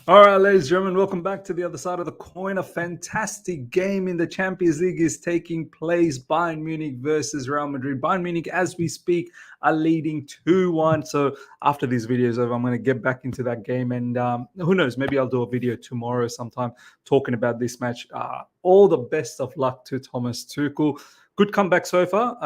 All right, ladies and gentlemen, welcome back to the other side of the coin. A fantastic game in the Champions League is taking place. Bayern Munich versus Real Madrid. Bayern Munich, as we speak, are leading 2-1. So after this video is over, I'm going to get back into that game. And who knows, maybe I'll do a video tomorrow sometime talking about this match. All the best of luck to Thomas Tuchel. Good comeback so far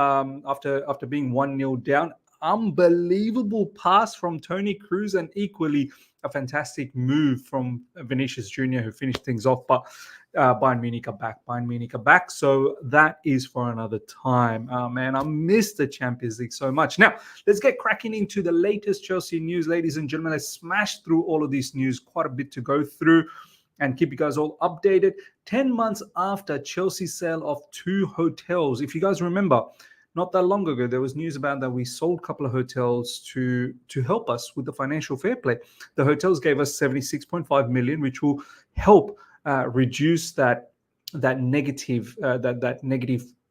after being 1-0 down. Unbelievable pass from Toni Kroos, and equally a fantastic move from Vinicius Jr., who finished things off. But Bayern Munich are back. Bayern Munich are back. So that is for another time. Man, I miss the Champions League so much. Now, let's get cracking into the latest Chelsea news. Ladies and gentlemen, let's smash through all of these news. Quite a bit to go through and keep you guys all updated. 10 months after Chelsea's sale of 2 hotels. If you guys remember, not that long ago, there was news about that we sold a couple of hotels to help us with the financial fair play. The hotels gave us 76.5 million, which will help reduce that negative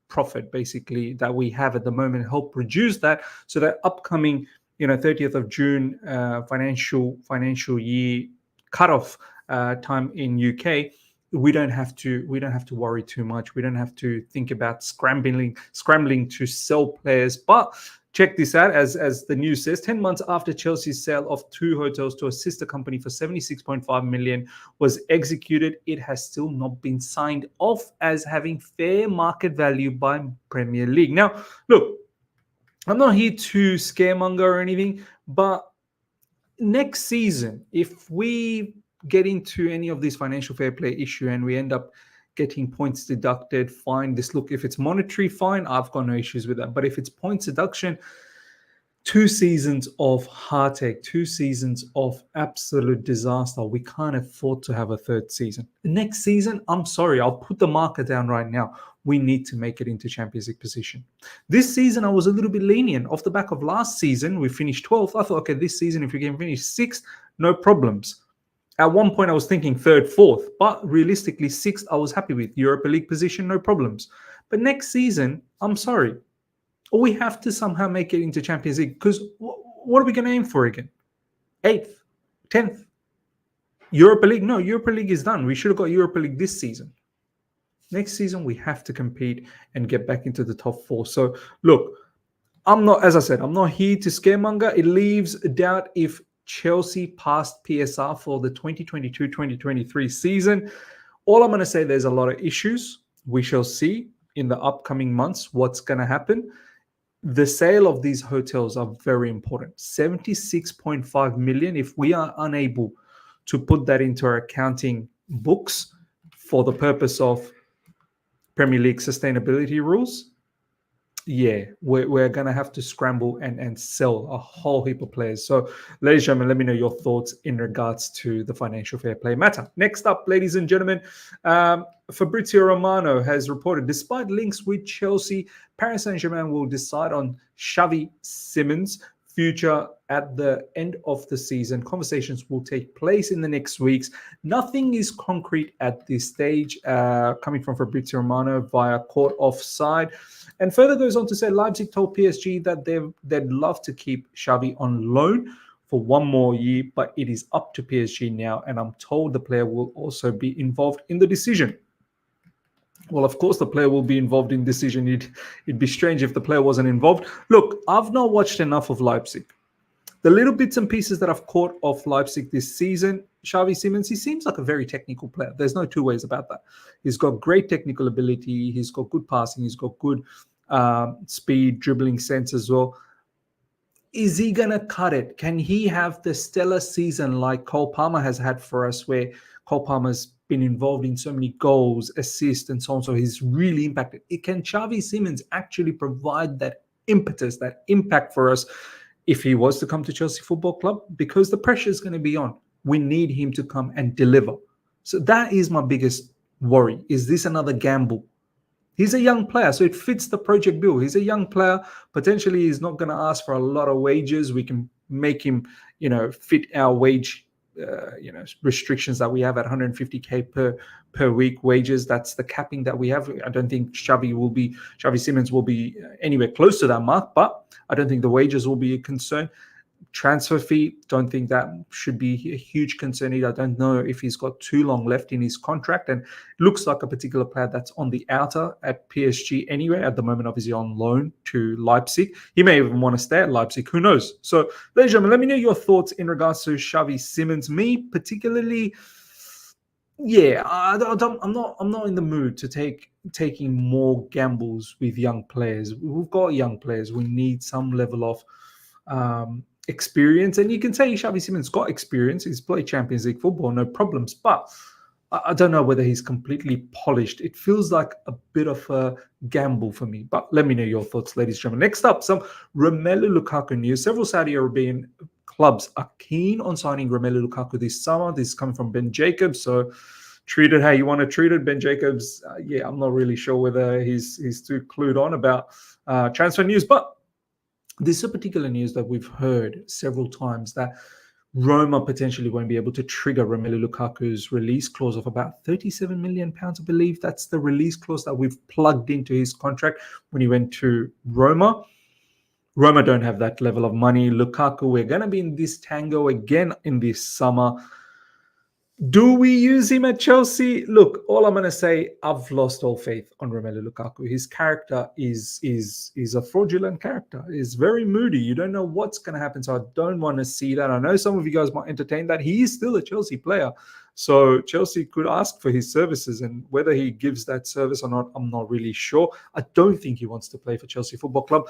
profit basically that we have at the moment. Help reduce that so that upcoming 30th of June financial year cutoff time in UK. We don't have to worry too much. We don't have to think about scrambling to sell players. But check this out, as the news says, 10 months after Chelsea's sale of 2 hotels to a sister company for 76.5 million was executed, it has still not been signed off as having fair market value by Premier League. Now, look, I'm not here to scaremonger or anything, but next season, if we get into any of these financial fair play issue and we end up getting points deducted, fine. Look, if it's monetary, fine, I've got no issues with that. But if it's points deduction, 2 seasons of heartache, 2 seasons of absolute disaster. We can't afford to have a 3rd season. Next season, I'm sorry, I'll put the marker down right now. We need to make it into Champions League position. This season, I was a little bit lenient. Off the back of last season, we finished 12th. I thought, okay, this season, if we can finish 6th, no problems. At one point, I was thinking 3rd, 4th, but realistically, 6th, I was happy with. Europa League position, no problems. But next season, I'm sorry. We have to somehow make it into Champions League, because what are we going to aim for again? 8th, 10th. Europa League? No, Europa League is done. We should have got Europa League this season. Next season, we have to compete and get back into the top 4. So, look, as I said, I'm not here to scaremonger. It leaves doubt if Chelsea passed PSR for the 2022-2023 season. All I'm going to say, there's a lot of issues. We shall see in the upcoming months what's going to happen. The sale of these hotels are very important. 76.5 million. If we are unable to put that into our accounting books for the purpose of Premier League sustainability rules, yeah, we're going to have to scramble and sell a whole heap of players. So, ladies and gentlemen, let me know your thoughts in regards to the financial fair play matter. Next up, ladies and gentlemen, Fabrizio Romano has reported, despite links with Chelsea, Paris Saint-Germain will decide on Xavi Simons' future at the end of the season. Conversations will take place in the next weeks. Nothing is concrete at this stage, coming from Fabrizio Romano via Court Offside. And further goes on to say Leipzig told PSG that they'd love to keep Xavi on loan for 1 more year, but it is up to PSG now. And I'm told the player will also be involved in the decision. Well, of course, the player will be involved in decision. It'd be strange if the player wasn't involved. Look, I've not watched enough of Leipzig. The little bits and pieces that I've caught of Leipzig this season, Xavi Simons, he seems like a very technical player. There's no 2 ways about that. He's got great technical ability. He's got good passing. He's got good speed, dribbling sense as well. Is he going to cut it? Can he have the stellar season like Cole Palmer has had for us, where Cole Palmer's been involved in so many goals, assists, and so on, so he's really impacted? Can Xavi Simons actually provide that impetus, that impact for us if he was to come to Chelsea Football Club? Because the pressure is going to be on. We need him to come and deliver. So that is my biggest worry. Is this another gamble? He's a young player, so it fits the project bill. He's a young player. Potentially, he's not going to ask for a lot of wages. We can make him, fit our wage, restrictions that we have at 150K per week wages. That's the capping that we have. I don't think Xavi Simons will be anywhere close to that mark, but I don't think the wages will be a concern. Transfer fee, don't think that should be a huge concern either. I don't know if he's got too long left in his contract, and looks like a particular player that's on the outer at PSG anyway. At the moment, obviously on loan to Leipzig. He may even want to stay at Leipzig. Who knows? So, ladies and gentlemen, let me know your thoughts in regards to Xavi Simons. Me particularly, yeah, I'm not in the mood to taking more gambles with young players. We've got young players. We need some level of experience, and you can say Xavi Simons got experience. He's played Champions League football, no problems. But I don't know whether he's completely polished. It feels like a bit of a gamble for me. But let me know your thoughts, ladies and gentlemen. Next up, some Romelu Lukaku news. Several Saudi Arabian clubs are keen on signing Romelu Lukaku this summer. This is coming from Ben Jacobs. So treat it how you want to treat it. Ben Jacobs, yeah, I'm not really sure whether he's too clued on about transfer news. But this is a particular news that we've heard several times, that Roma potentially won't be able to trigger Romelu Lukaku's release clause of about £37 million, I believe. That's the release clause that we've plugged into his contract when he went to Roma. Roma don't have that level of money. Lukaku, we're going to be in this tango again in this summer. Do we use him at Chelsea? Look, all I'm going to say, I've lost all faith on Romelu Lukaku. His character is a fraudulent character. He's very moody. You don't know what's going to happen. So I don't want to see that. I know some of you guys might entertain that. He is still a Chelsea player. So Chelsea could ask for his services, and whether he gives that service or not, I'm not really sure. I don't think he wants to play for Chelsea Football Club.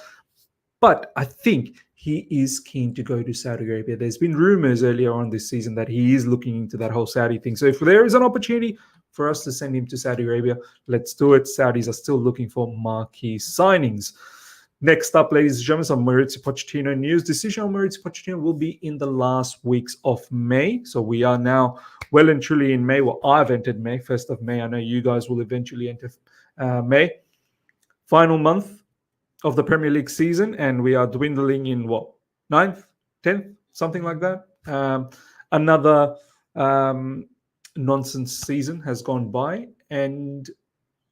But I think he is keen to go to Saudi Arabia. There's been rumors earlier on this season that he is looking into that whole Saudi thing. So if there is an opportunity for us to send him to Saudi Arabia, let's do it. Saudis are still looking for marquee signings. Next up, ladies and gentlemen, some Mauricio Pochettino news. Decision on Mauricio Pochettino will be in the last weeks of May. So we are now well and truly in May. Well, I've entered May, 1st of May. I know you guys will eventually enter May. Final month of the Premier League season, and we are dwindling in what, 9th, 10th, something like that. Another nonsense season has gone by, and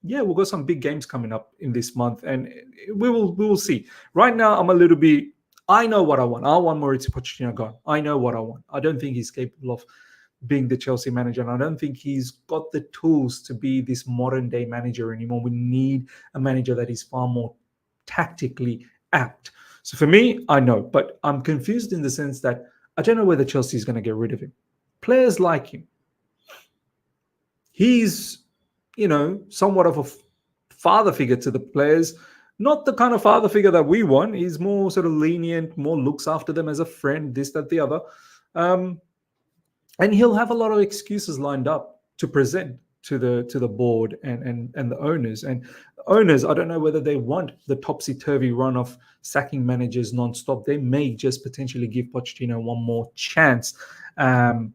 yeah, we've got some big games coming up in this month, and we will see. Right now, I'm a little bit. I know what I want. I want Mauricio Pochettino gone. I know what I want. I don't think he's capable of being the Chelsea manager, and I don't think he's got the tools to be this modern day manager anymore. We need a manager that is far more tactically apt. So for me, I know, but I'm confused in the sense that I don't know whether Chelsea is going to get rid of him. Players like him. He's, somewhat of a father figure to the players. Not the kind of father figure that we want. He's more sort of lenient, more looks after them as a friend, this, that, the other. And he'll have a lot of excuses lined up to present to the board and the owners. And owners, I don't know whether they want the topsy-turvy run of sacking managers non-stop. They may just potentially give Pochettino one more chance. And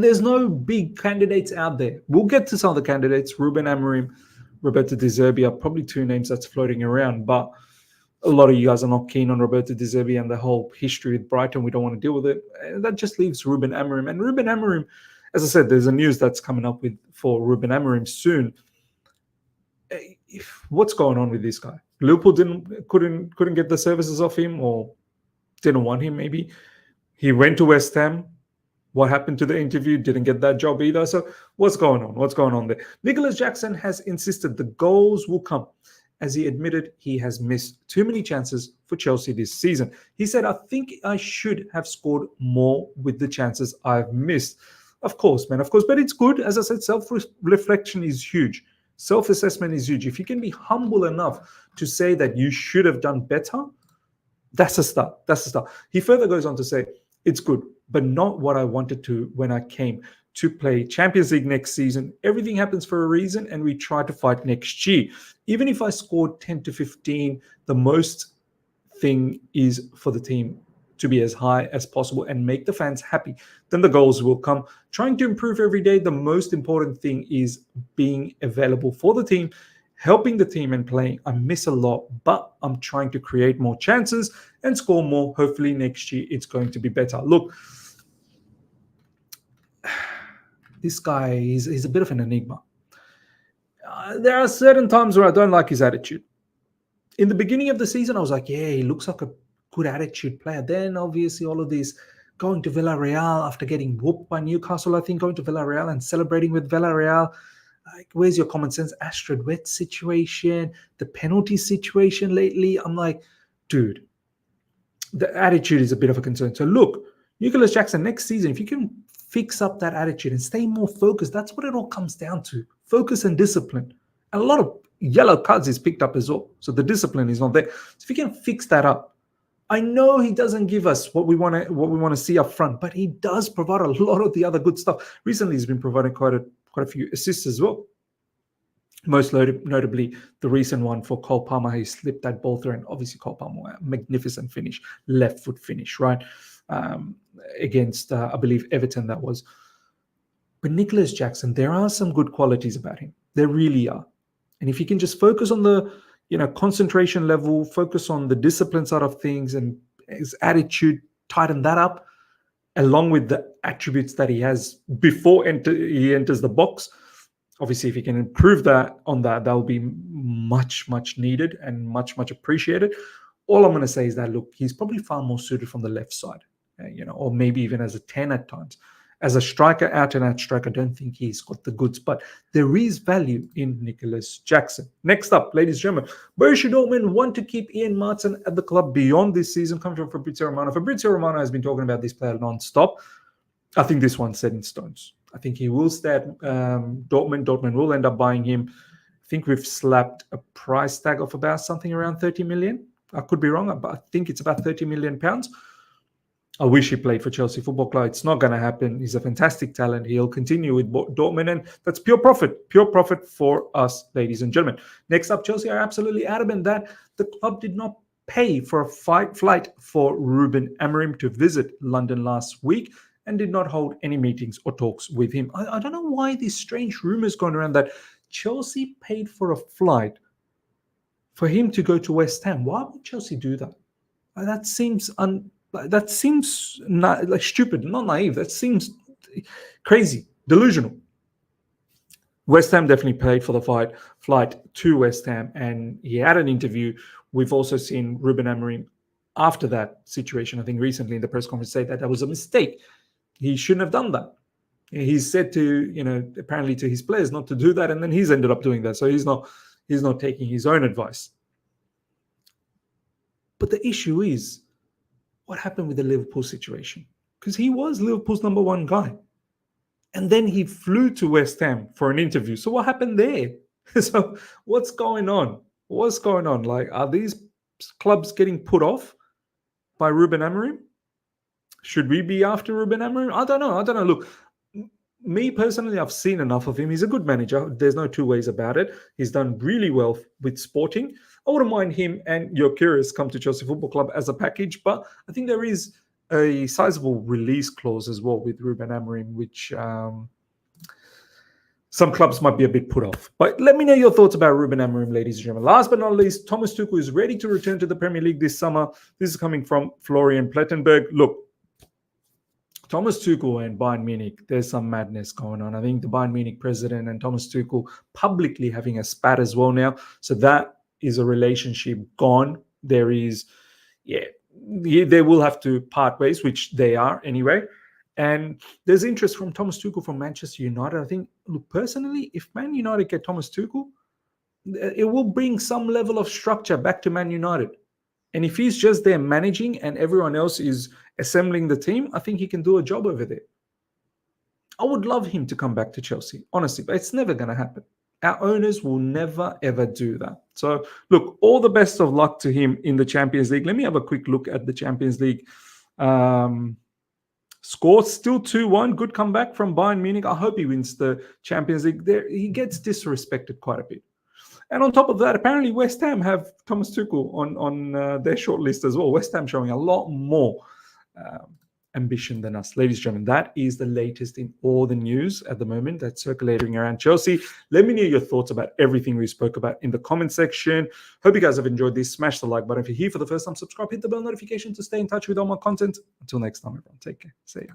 there's no big candidates out there. We'll get to some of the candidates. Ruben Amorim, Roberto De Zerbi are probably two names that's floating around. But a lot of you guys are not keen on Roberto De Zerbi and the whole history with Brighton. We don't want to deal with it. And that just leaves Ruben Amorim. And Ruben Amorim, as I said, there's a news that's coming up for Ruben Amorim soon. What's going on with this guy? Liverpool couldn't get the services of him, or didn't want him. Maybe he went to West Ham. What happened to the interview? Didn't get that job either. So what's going on? What's going on there? Nicholas Jackson has insisted the goals will come, as he admitted he has missed too many chances for Chelsea this season. He said, "I think I should have scored more with the chances I've missed." Of course, man, of course. But it's good. As I said, self-reflection is huge. Self-assessment is huge. If you can be humble enough to say that you should have done better, that's a start. That's a start. He further goes on to say, it's good, but not what I wanted to when I came to play Champions League next season. Everything happens for a reason, and we try to fight next year. Even if I scored 10 to 15, the most thing is for the team to be as high as possible and make the fans happy. Then the goals will come. Trying to improve every day. The most important thing is being available for the team, helping the team and playing. I miss a lot, but I'm trying to create more chances and score more. Hopefully next year it's going to be better. Look, this guy is a bit of an enigma. There are certain times where I don't like his attitude. In the beginning of the season, I was like, yeah, he looks like a good attitude player. Then obviously all of these going to Villarreal after getting whooped by Newcastle, I think, going to Villarreal and celebrating with Villarreal. Like, where's your common sense? Astrid Wet situation, the penalty situation lately. I'm like, dude, the attitude is a bit of a concern. So look, Nicholas Jackson, next season, if you can fix up that attitude and stay more focused, that's what it all comes down to. Focus and discipline. And a lot of yellow cards is picked up as well. So the discipline is not there. So if you can fix that up, I know he doesn't give us what we want to see up front, but he does provide a lot of the other good stuff. Recently, he's been providing quite a few assists as well. Most notably, the recent one for Cole Palmer, he slipped that ball through, and obviously Cole Palmer, a magnificent finish, left foot finish, right? Against, I believe, Everton, that was. But Nicholas Jackson, there are some good qualities about him. There really are. And if you can just focus on the, concentration level, focus on the discipline side of things and his attitude, tighten that up, along with the attributes that he has before he enters the box. Obviously, if you can improve that will be much, much needed and much, much appreciated. All I'm going to say is that, look, he's probably far more suited from the left side, or maybe even as a 10 at times. As a striker, out-and-out striker, I don't think he's got the goods, but there is value in Nicholas Jackson. Next up, ladies and gentlemen, Borussia Dortmund want to keep Ian Martin at the club beyond this season, coming from Fabrizio Romano. Fabrizio Romano has been talking about this player non-stop. I think this one's set in stones. I think he will stay at Dortmund. Dortmund will end up buying him. I think we've slapped a price tag of about something around 30 million. I could be wrong, but I think it's about 30 million pounds. I wish he played for Chelsea Football Club. It's not going to happen. He's a fantastic talent. He'll continue with Dortmund, and that's pure profit for us, ladies and gentlemen. Next up, Chelsea are absolutely adamant that the club did not pay for a flight for Ruben Amorim to visit London last week, and did not hold any meetings or talks with him. I don't know why these strange rumors going around that Chelsea paid for a flight for him to go to West Ham. Why would Chelsea do that? That seems not like stupid, not naive. That seems crazy, delusional. West Ham definitely paid for the flight to West Ham, and he had an interview. We've also seen Ruben Amorim after that situation, I think recently in the press conference, say that was a mistake. He shouldn't have done that. He's said to, apparently to his players not to do that, and then he's ended up doing that. So he's not taking his own advice. But the issue is, what happened with the Liverpool situation? Because he was Liverpool's number one guy. And then he flew to West Ham for an interview. So what happened there? So what's going on? What's going on? Like, are these clubs getting put off by Ruben Amorim? Should we be after Ruben Amorim? I don't know. Look, me personally, I've seen enough of him. He's a good manager. There's no two ways about it. He's done really well with Sporting. I wouldn't mind him and Gyökeres come to Chelsea Football Club as a package, but I think there is a sizable release clause as well with Ruben Amorim, which some clubs might be a bit put off. But let me know your thoughts about Ruben Amorim, ladies and gentlemen. Last but not least, Thomas Tuchel is ready to return to the Premier League this summer. This is coming from Florian Plettenberg. Look, Thomas Tuchel and Bayern Munich, there's some madness going on. I think the Bayern Munich president and Thomas Tuchel publicly having a spat as well now. So that is a relationship gone. There is, they will have to part ways, which they are anyway. And there's interest from Thomas Tuchel from Manchester United. I think, look, personally, if Man United get Thomas Tuchel, it will bring some level of structure back to Man United. And if he's just there managing and everyone else is assembling the team, I think he can do a job over there. I would love him to come back to Chelsea, honestly, but it's never going to happen. Our owners will never, ever do that. So, look, all the best of luck to him in the Champions League. Let me have a quick look at the Champions League score. Still 2-1. Good comeback from Bayern Munich. I hope he wins the Champions League. He gets disrespected quite a bit. And on top of that, apparently West Ham have Thomas Tuchel on their shortlist as well. West Ham showing a lot more ambition than us. Ladies and gentlemen, that is the latest in all the news at the moment that's circulating around Chelsea. Let me know your thoughts about everything we spoke about in the comment section. Hope you guys have enjoyed this. Smash the like button. If you're here for the first time, subscribe, hit the bell notification to stay in touch with all my content. Until next time, everyone, take care. See ya.